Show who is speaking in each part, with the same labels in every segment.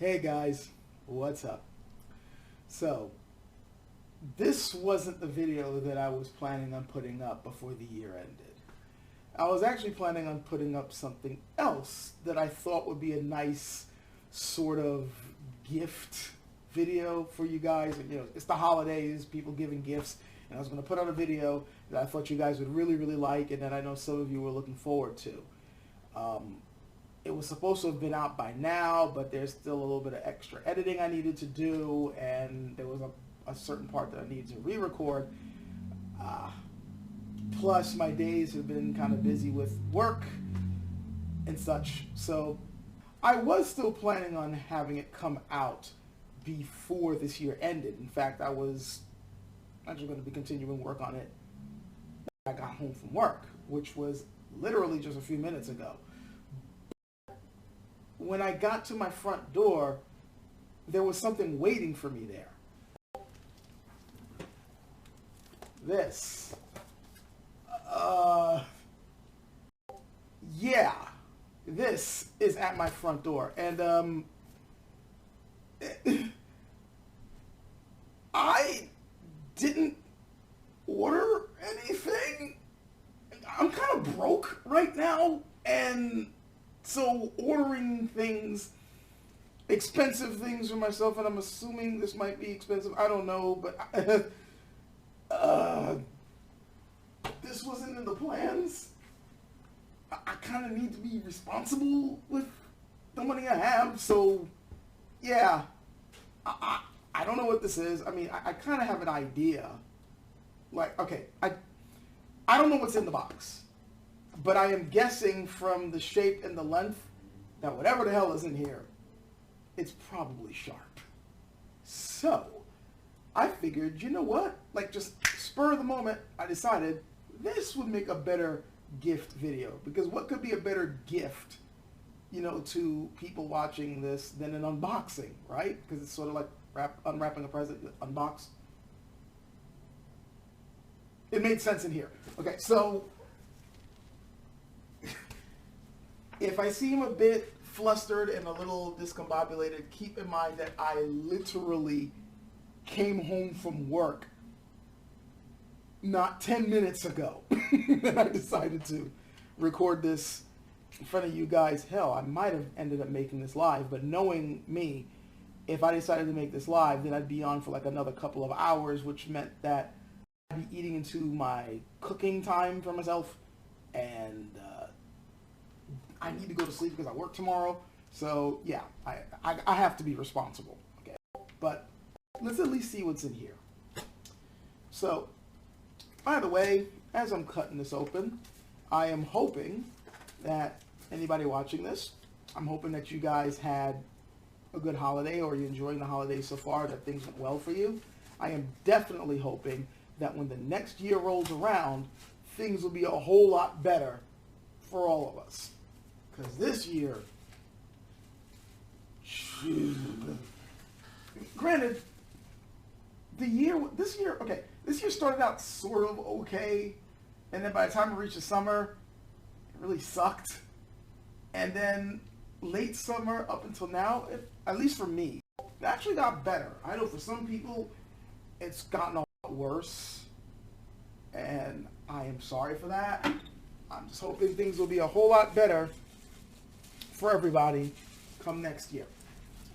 Speaker 1: Hey guys, what's up? So, this wasn't the video that I was planning on putting up before the year ended. I was actually planning on putting up something else that I thought would be a nice sort of gift video for you guys. And, it's the holidays, people giving gifts, and I was going to put out a video that I thought you guys would really, really like, and that I know some of you were looking forward to. It was supposed to have been out by now, but there's still a little bit of extra editing I needed to do, and there was a certain part that I needed to re-record. Plus, my days have been kind of busy with work and such, so I was still planning on having it come out before this year ended. In fact, I was actually going to be continuing work on it when I got home from work, which was literally just a few minutes ago. When I got to my front door, there was something waiting for me there. This. Yeah. This is at my front door. And, I didn't order anything. I'm kind of broke right now, and so ordering things, expensive things for myself, and I'm assuming this might be expensive, I don't know, but this wasn't in the plans. I kind of need to be responsible with the money I have, so yeah, I don't know what this is. I mean, I kind of have an idea. Like, okay, I don't know what's in the box, but I am guessing from the shape and the length that whatever the hell is in here, it's probably sharp. So, I figured, you know what? Like, just spur of the moment, I decided this would make a better gift video. Because what could be a better gift, to people watching this than an unboxing, right? Because it's sort of like unwrapping a present, unbox. It made sense in here. Okay, so if I seem a bit flustered and a little discombobulated, keep in mind that I literally came home from work not 10 minutes ago. And I decided to record this in front of you guys. Hell, I might have ended up making this live, but knowing me, if I decided to make this live, then I'd be on for like another couple of hours, which meant that I'd be eating into my cooking time for myself, and I need to go to sleep because I work tomorrow. So yeah, I have to be responsible. Okay, but let's at least see what's in here. So, by the way, as I'm cutting this open, I am hoping that anybody watching this, I'm hoping that you guys had a good holiday, or you're enjoying the holidays so far, that things went well for you. I am definitely hoping that when the next year rolls around, things will be a whole lot better for all of us. Because this year, granted, this year started out sort of okay, and then by the time we reached the summer, it really sucked. And then late summer up until now, at least for me, it actually got better. I know for some people, it's gotten a lot worse, and I am sorry for that. I'm just hoping things will be a whole lot better for everybody come next year.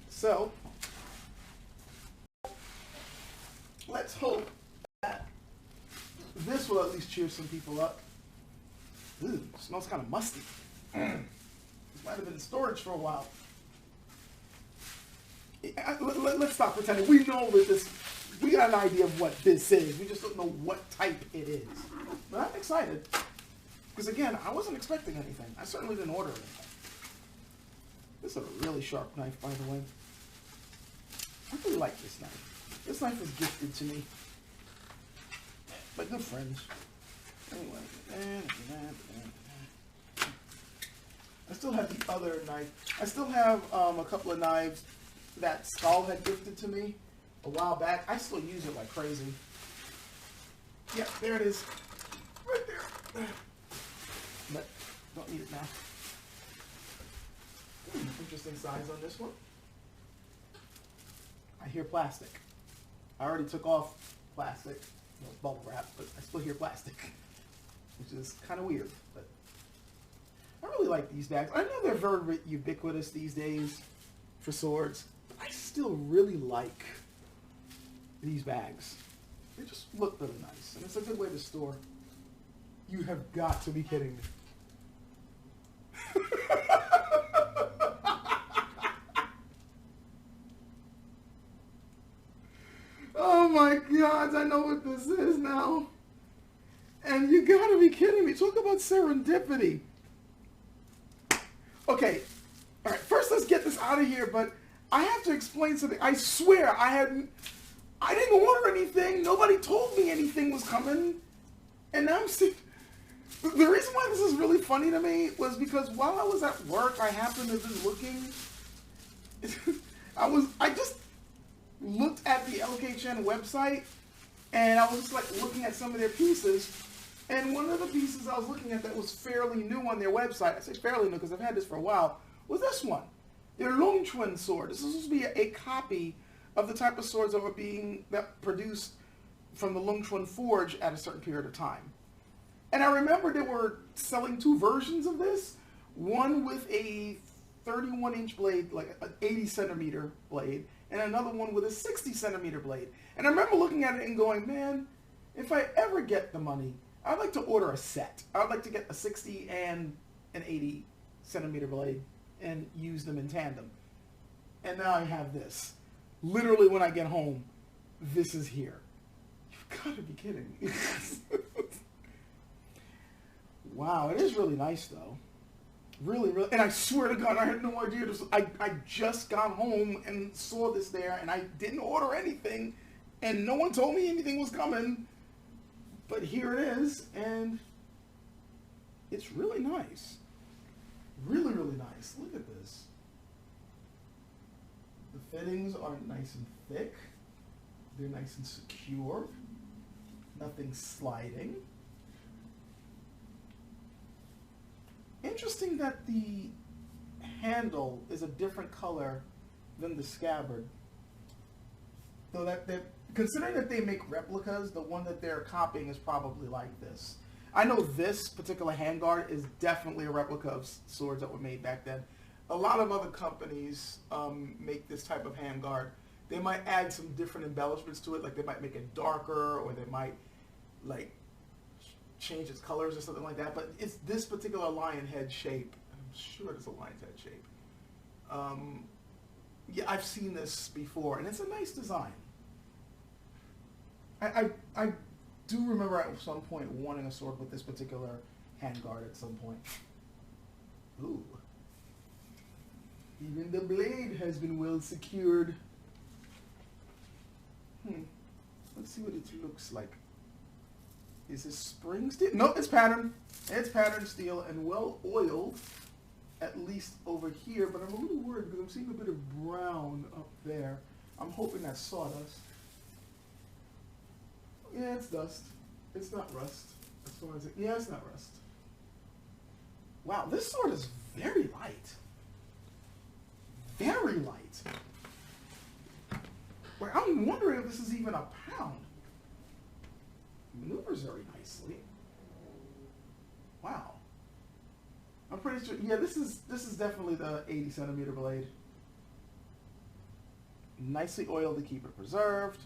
Speaker 1: So, let's hope that this will at least cheer some people up. Ooh, smells kind of musty. This might have been in storage for a while. Let's stop pretending. We know what this. We got an idea of what this is. We just don't know what type it is. But I'm excited. Because again, I wasn't expecting anything. I certainly didn't order anything. This is a really sharp knife, by the way. I really like this knife. This knife was gifted to me by good friends. Anyway. I still have the other knife. I still have a couple of knives that Skull had gifted to me a while back. I still use it like crazy. Yeah, there it is. Right there. But don't need it now. Interesting size on this one. I hear plastic. I already took off plastic, bubble wrap, but I still hear plastic, which is kind of weird. But I really like these bags. I know they're very ubiquitous these days for swords, but I still really like these bags. They just look really nice, and it's a good way to store. You have got to be kidding me. Oh my God, I know what this is now. And you gotta be kidding me. Talk about serendipity. Okay, all right, first let's get this out of here, but I have to explain something. I swear, I didn't order anything. Nobody told me anything was coming. And now I'm seeing, the reason why this is really funny to me was because while I was at work, I happened to be looking. I just looked at the LK Chen website, and I was like looking at some of their pieces, and one of the pieces I was looking at that was fairly new on their website, I say fairly new because I've had this for a while, was this one. Their Longchuan sword. This is supposed to be a copy of the type of swords that were being produced from the Longchuan forge at a certain period of time. And I remember they were selling two versions of this, one with a 31-inch blade, like an 80-centimeter blade, and another one with a 60-centimeter blade. And I remember looking at it and going, man, if I ever get the money, I'd like to order a set. I'd like to get a 60 and an 80-centimeter blade and use them in tandem. And now I have this. Literally, when I get home, this is here. You've got to be kidding me. Wow, it is really nice, though. Really, really. And I swear to God, I had no idea. I just got home and saw this there, and I didn't order anything, and no one told me anything was coming. But here it is, and it's really nice. Really, really nice. Look at this. The fittings are nice and thick. They're nice and secure. Nothing sliding. Interesting that the handle is a different color than the scabbard. Though considering that they make replicas, the one that they're copying is probably like this. I know this particular handguard is definitely a replica of swords that were made back then. A lot of other companies make this type of handguard. They might add some different embellishments to it, like they might make it darker, or they might like change its colors or something like that, but it's this particular lion head shape. I'm sure it's a lion's head shape. Yeah, I've seen this before, and it's a nice design. I do remember at some point wanting a sword with this particular handguard at some point. Ooh. Even the blade has been well secured. Let's see what it looks like. Is this spring steel? No, it's pattern. It's pattern steel and well oiled, at least over here. But I'm a little worried because I'm seeing a bit of brown up there. I'm hoping that's sawdust. Yeah, it's dust. It's not rust. As far as yeah, it's not rust. Wow, this sword is very light. Very light. Like, I'm wondering if this is even a pound. Maneuvers very nicely. Wow. I'm pretty sure. Yeah, this is definitely the 80-centimeter blade. Nicely oiled to keep it preserved,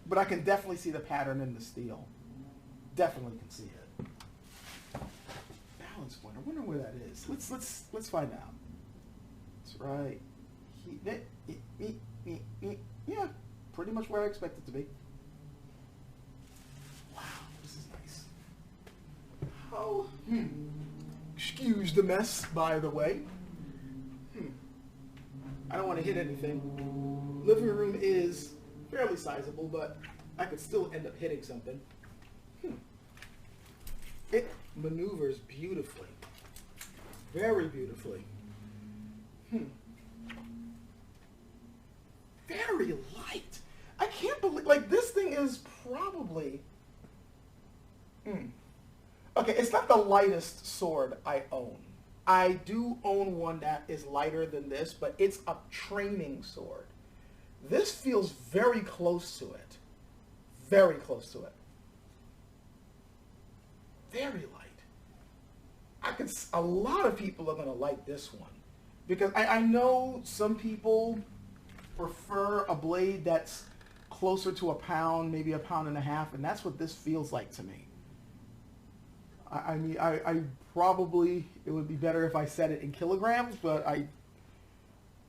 Speaker 1: but I can definitely see the pattern in the steel. Definitely can see it. Balance point. I wonder where that is. Let's find out. That's right. Yeah, pretty much where I expect it to be. Oh, excuse the mess, by the way. I don't want to hit anything. Living room is fairly sizable, but I could still end up hitting something. It maneuvers beautifully. Very beautifully. Very light. I can't believe, like, this thing is probably... Okay, it's not the lightest sword I own. I do own one that is lighter than this, but it's a training sword. This feels very close to it. Very close to it. Very light. A lot of people are going to like this one. Because I know some people prefer a blade that's closer to a pound, maybe a pound and a half, and that's what this feels like to me. I mean, I probably, it would be better if I said it in kilograms, but I'm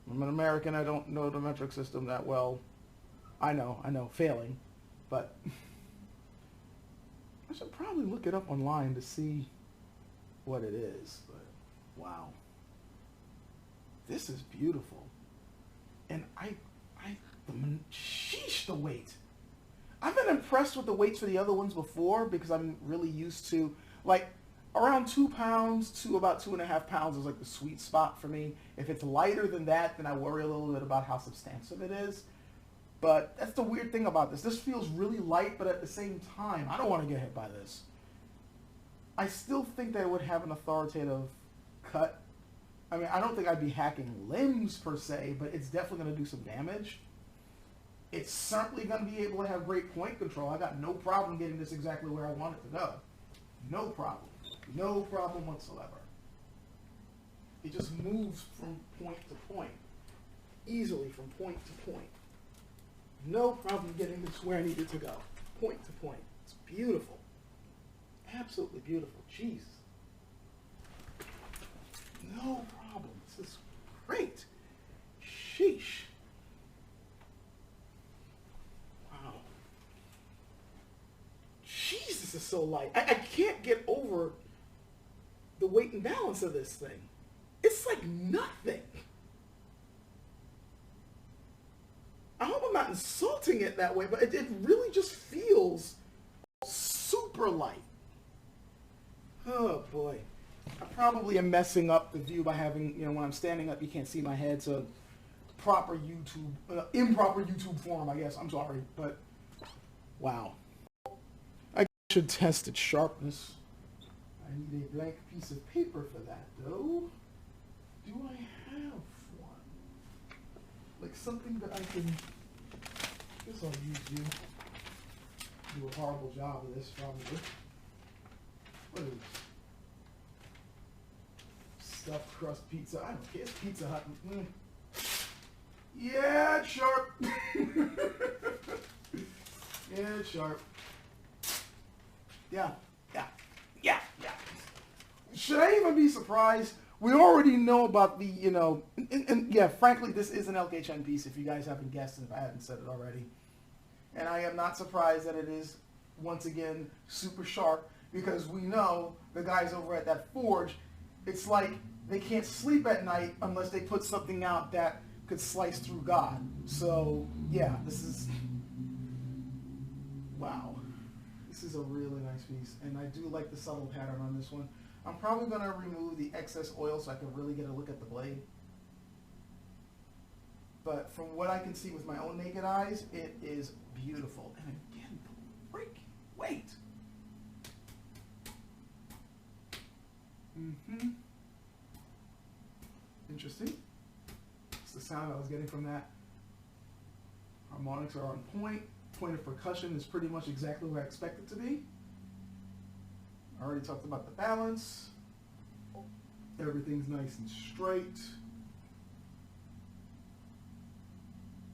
Speaker 1: an American, I don't know the metric system that well. I know, failing, but I should probably look it up online to see what it is, but wow. This is beautiful. And sheesh, the weight. I've been impressed with the weights for the other ones before because I'm really used to, like, around 2 pounds to about 2.5 pounds is like the sweet spot for me. If it's lighter than that, then I worry a little bit about how substantive it is. But that's the weird thing about this. This feels really light, but at the same time, I don't want to get hit by this. I still think that it would have an authoritative cut. I mean, I don't think I'd be hacking limbs per se, but it's definitely going to do some damage. It's certainly going to be able to have great point control. I got no problem getting this exactly where I want it to go. No problem. No problem whatsoever. It just moves from point to point. Easily from point to point. No problem getting this where I need it to go. Point to point. It's beautiful. Absolutely beautiful. Jeez. No problem. This is great. Sheesh. Wow. Jeez, this is so light. I can't get over the weight and balance of this thing. It's like nothing. I hope I'm not insulting it that way, but it really just feels super light. Oh boy. I probably am messing up the view by having, when I'm standing up, you can't see my head, so proper YouTube, improper YouTube form, I guess. I'm sorry, but wow. I should test its sharpness. I need a blank piece of paper for that, though. Do I have one? Like something that I can, I guess I'll use you. Do a horrible job of this, probably. What is this? Stuffed crust pizza. I don't care. It's Pizza Hut. Yeah, it's sharp. Yeah, it's sharp. Yeah. Should I even be surprised? We already know about the, and yeah, frankly, this is an LK Chen piece, if you guys haven't guessed, and if I haven't said it already. And I am not surprised that it is, once again, super sharp, because we know the guys over at that forge, it's like they can't sleep at night unless they put something out that could slice through God. So, yeah, this is, wow. This is a really nice piece, and I do like the subtle pattern on this one. I'm probably going to remove the excess oil so I can really get a look at the blade. But from what I can see with my own naked eyes, it is beautiful. And again, the freaking weight. Interesting. It's the sound I was getting from that. Harmonics are on point. Point of percussion is pretty much exactly where I expect it to be. I already talked about the balance. Everything's nice and straight.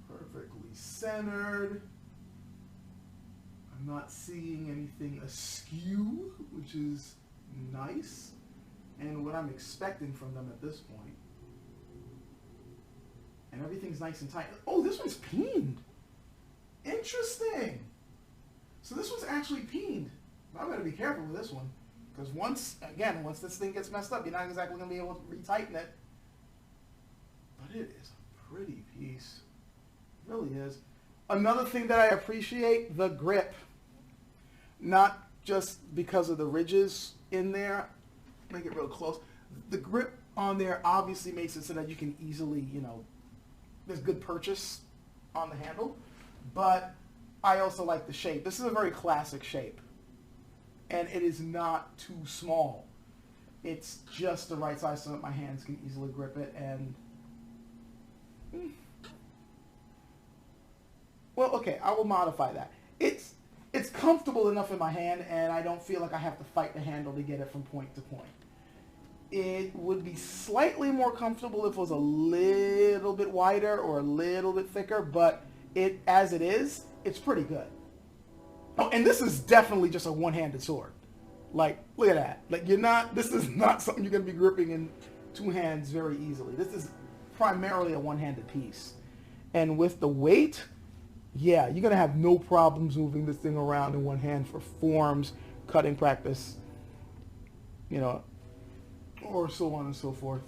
Speaker 1: Perfectly centered. I'm not seeing anything askew, which is nice, and what I'm expecting from them at this point. And everything's nice and tight. Oh, this one's peened. Interesting. So this one's actually peened. I better be careful with this one, because once this thing gets messed up, you're not exactly going to be able to retighten it. But it is a pretty piece. It really is. Another thing that I appreciate, the grip. Not just because of the ridges in there. Make it real close. The grip on there obviously makes it so that you can easily, there's good purchase on the handle. But I also like the shape. This is a very classic shape. And it is not too small. It's just the right size so that my hands can easily grip it. And well, okay, I will modify that. It's comfortable enough in my hand, and I don't feel like I have to fight the handle to get it from point to point. It would be slightly more comfortable if it was a little bit wider or a little bit thicker, but as it is, it's pretty good. Oh, and this is definitely just a one-handed sword. Like, look at that. Like, this is not something you're going to be gripping in two hands very easily. This is primarily a one-handed piece. And with the weight, yeah, you're going to have no problems moving this thing around in one hand for forms, cutting practice, or so on and so forth.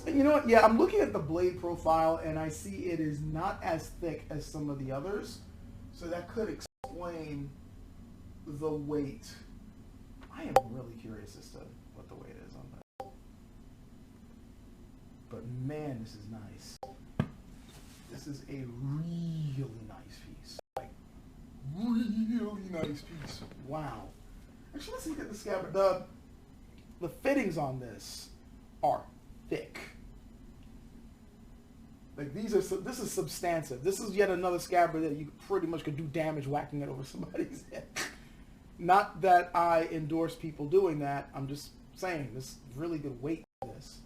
Speaker 1: You know what? Yeah, I'm looking at the blade profile, and I see it is not as thick as some of the others. So that could explain the weight. I am really curious as to what the weight is on that. But man, this is nice. This is a really nice piece. Like, really nice piece. Wow. Actually, let's look at the scabbard. The fittings on this are thick. Like, this is substantive. This is yet another scabbard that you pretty much could do damage whacking it over somebody's head. Not that I endorse people doing that. I'm just saying, there's really good weight to this.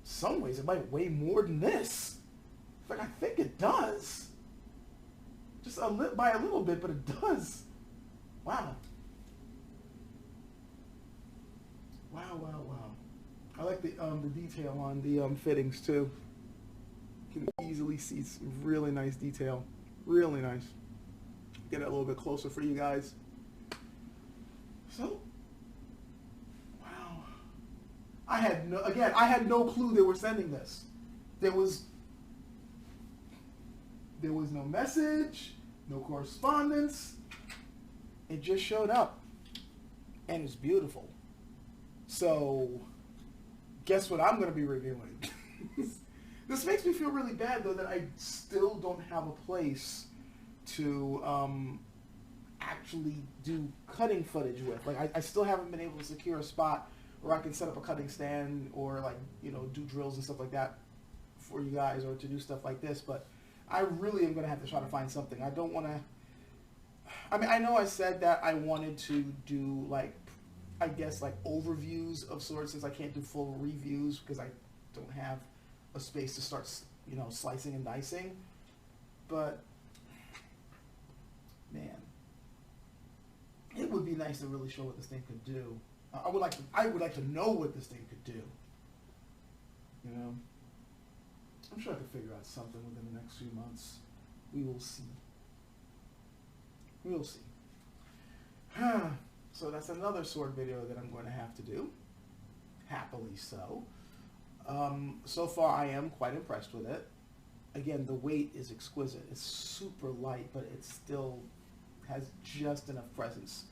Speaker 1: In some ways, it might weigh more than this. In fact, I think it does. Just by a little bit, but it does. Wow. Wow, wow, wow. I like the detail on the fittings too. You can easily see some really nice detail. Really nice. Get it a little bit closer for you guys. So, wow. I had no clue they were sending this. There was no message, no correspondence. It just showed up. And it's beautiful. So, guess what I'm going to be reviewing? This makes me feel really bad, though, that I still don't have a place to actually do cutting footage with. Like, I still haven't been able to secure a spot where I can set up a cutting stand or, like, do drills and stuff like that for you guys, or to do stuff like this. But I really am going to have to try to find something. I don't want to... I mean, I know I said that I wanted to do, like, I guess, like, overviews of sorts, since I can't do full reviews because I don't have a space to start, slicing and dicing. But, man, it would be nice to really show what this thing could do. I would like to know what this thing could do. I'm sure I could figure out something within the next few months. We will see. We'll see. So that's another sword video that I'm going to have to do. Happily so. So far I am quite impressed with it. Again, the weight is exquisite. It's super light, but it still has just enough presence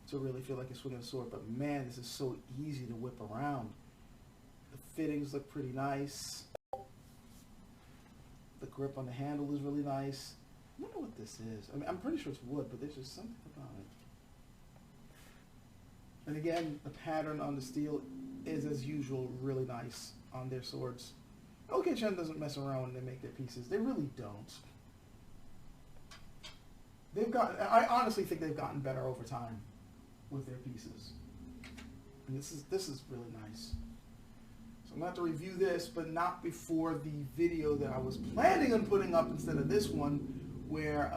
Speaker 1: to really feel like you're swinging a sword. But man, this is so easy to whip around. The fittings look pretty nice. The grip on the handle is really nice. I wonder what this is. I mean, I'm pretty sure it's wood, but there's just something about it. And again, the pattern on the steel is, as usual, really nice on their swords. LK Chen doesn't mess around when they make their pieces. They really don't. I honestly think they've gotten better over time with their pieces. And this is really nice. So I'm going to have to review this, but not before the video that I was planning on putting up instead of this one, where,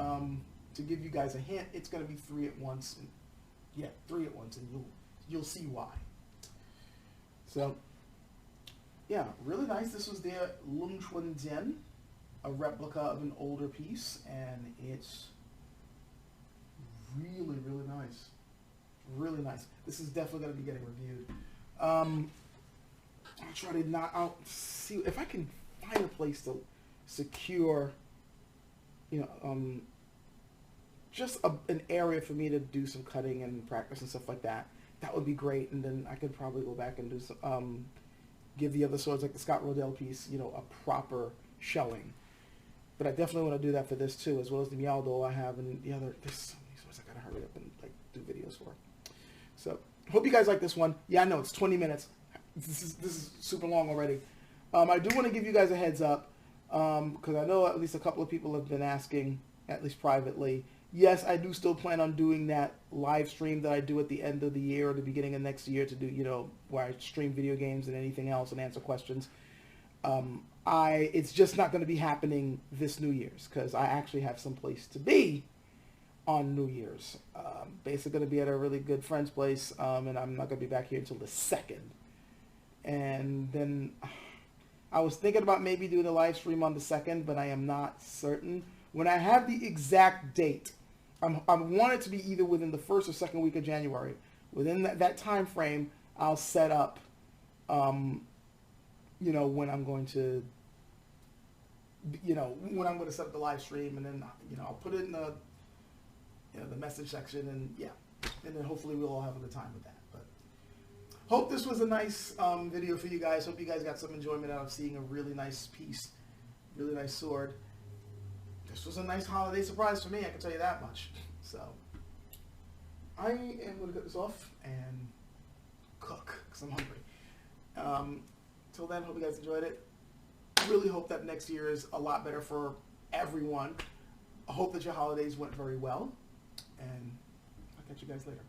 Speaker 1: to give you guys a hint, it's going to be 3 at once. And, yeah, 3 at once, and you'll see why. So, yeah, really nice. This was their Lungchuan, a replica of an older piece, and it's really, really nice. Really nice. This is definitely going to be getting reviewed. I'll try to I'll see if I can find a place to secure, just an area for me to do some cutting and practice and stuff like that. That would be great, and then I could probably go back and do some, give the other swords, like the Scott Rodell piece, a proper showing. But I definitely want to do that for this too, as well as the Mialdo I have, and the other. There's so many swords I gotta hurry up and do videos for. So hope you guys like this one. Yeah, I know it's 20 minutes. This is super long already. I do want to give you guys a heads up. because I know at least a couple of people have been asking, at least privately. Yes, I do still plan on doing that live stream that I do at the end of the year or the beginning of next year to do, where I stream video games and anything else and answer questions. It's just not going to be happening this New Year's because I actually have some place to be on New Year's. Basically going to be at a really good friend's place, and I'm not going to be back here until the 2nd. And then I was thinking about maybe doing a live stream on the 2nd, but I am not certain. When I have the exact date, I want it to be either within the 1st or 2nd week of January. Within that time frame, I'll set up, when I'm going to, when I'm going to set up the live stream, and then, I'll put it in the, the message section, and and then hopefully we'll all have a good time with that. But hope this was a nice video for you guys. Hope you guys got some enjoyment out of seeing a really nice piece, really nice sword. This was a nice holiday surprise for me, I can tell you that much. So I am going to cut this off and cook because I'm hungry. Till then, hope you guys enjoyed it. Really hope that next year is a lot better for everyone. I hope that your holidays went very well, and I'll catch you guys later.